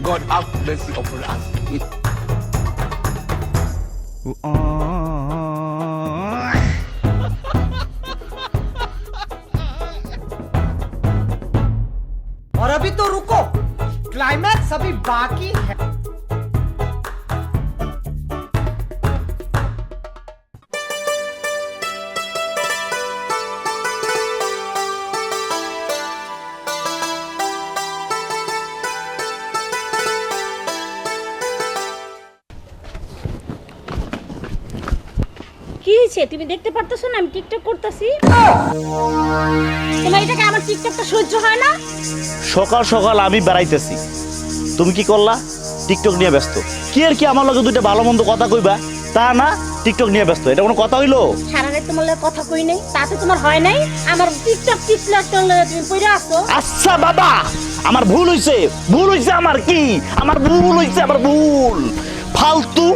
God have mercy upon us. और अभी तो रुको, क्लाइमैक्स अभी बाकी है। কি হয়েছে তুমি দেখতে পারতেছো না আমি টিকটক করতেছি? তোমার এটাকে আমার টিকটকটা সহ্য হয় না? সকাল সকাল আমি বেড়াইতেছি, তুমি কি করলা? টিকটক নিয়ে ব্যস্ত। কি আর কি আমার লগে দুইটা ভালো মন্দ কথা কইবা, তা না টিকটক নিয়ে ব্যস্ত। এটা কোনো কথা হইলো? সারা রাত তোমার লগে কথা কই নাই, তাতে তোমার হয় নাই? আমার টিকটক তুমি পড়ে আসো। আচ্ছা বাবা, আমার ভুল হইছে, ভুল হইছে আমার। কি আমার ভুল হইছে? আমার ভুল ফালতু।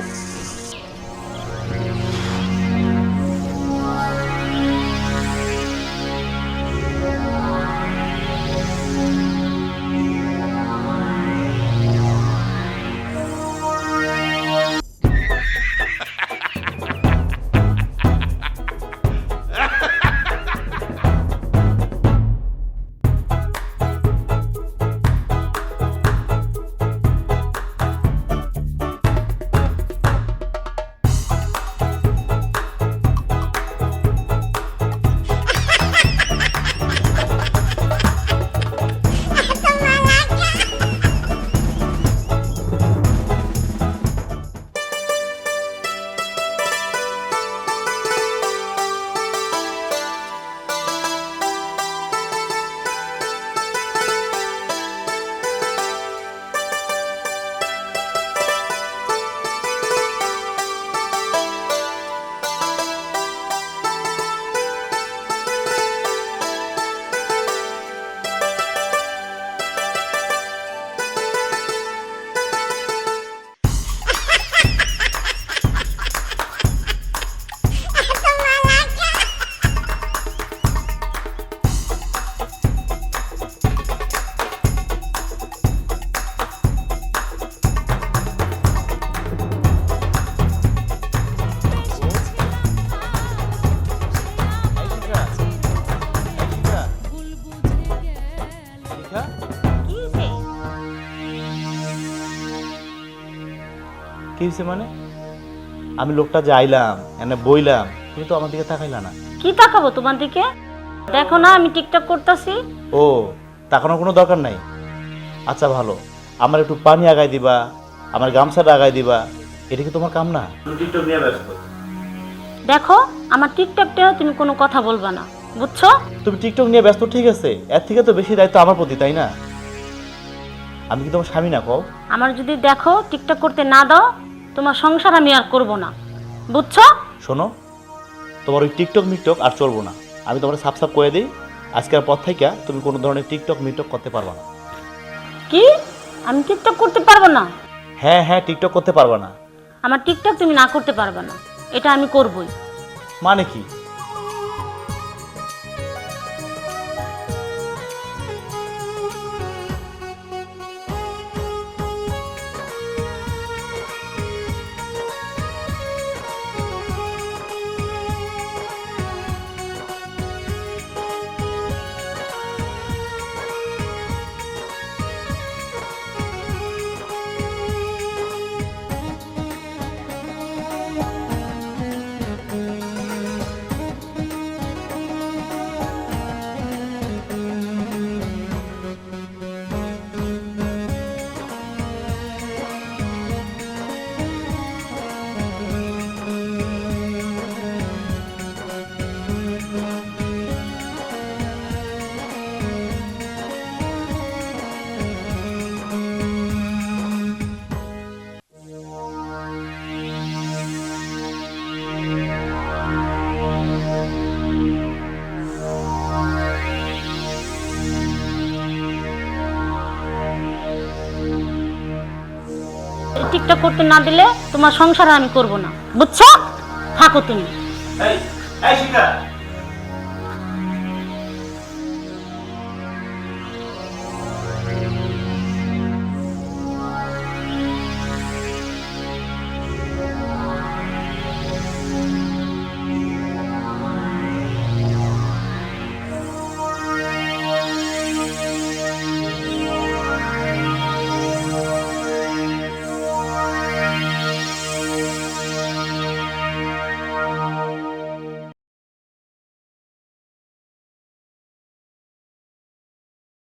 কি হয়েছে মানে? আমি লোকটা যে আইলাম এনে বইলাম, তুমি তো আমার দিকে তাকাইলা না। কি তাকাবো তোমার দিকে? দেখো না আমি টিকটক করতেছি। ও, তাকানোর কোনো দরকার নাই। আচ্ছা ভালো, আমার একটু পানি আগাই দিবা, আমার গামছাটা আগাই দিবা, এটা কি তোমার কাম না? টিকটক নিয়ে ব্যস্ত। দেখো আমার টিকটকটা তুমি কোনো কথা বলবা না, বুঝছো? তুমি টিকটক নিয়ে ব্যস্ত ঠিক আছে, এর থেকে তো বেশি দায়িত্ব আমার প্রতি, তাই না? আমি কি তোমার স্বামী না কও? আমার যদি দেখো টিকটক করতে না দাও, তোমার সংসার আমি আর করব না, বুঝছো? শোনো, তোমার ওই টিকটক মিকটক আর চলবো না। আমি তোমার সাপ সাপ করে দিই, আজকের পর থেকে তুমি কোনো ধরনের টিকটক মিকটক করতে পারবা না। কি? আমি টিকটক করতে পারবো না? হ্যাঁ হ্যাঁ, টিকটক করতে পারবা না। আমার টিকটক তুমি না করতে পারবে না, এটা আমি করবই। মানে কি? টিকটক করতে না দিলে তোমার সংসার আমি করব না, বুঝছো? থাকো তুমি। এই শিখা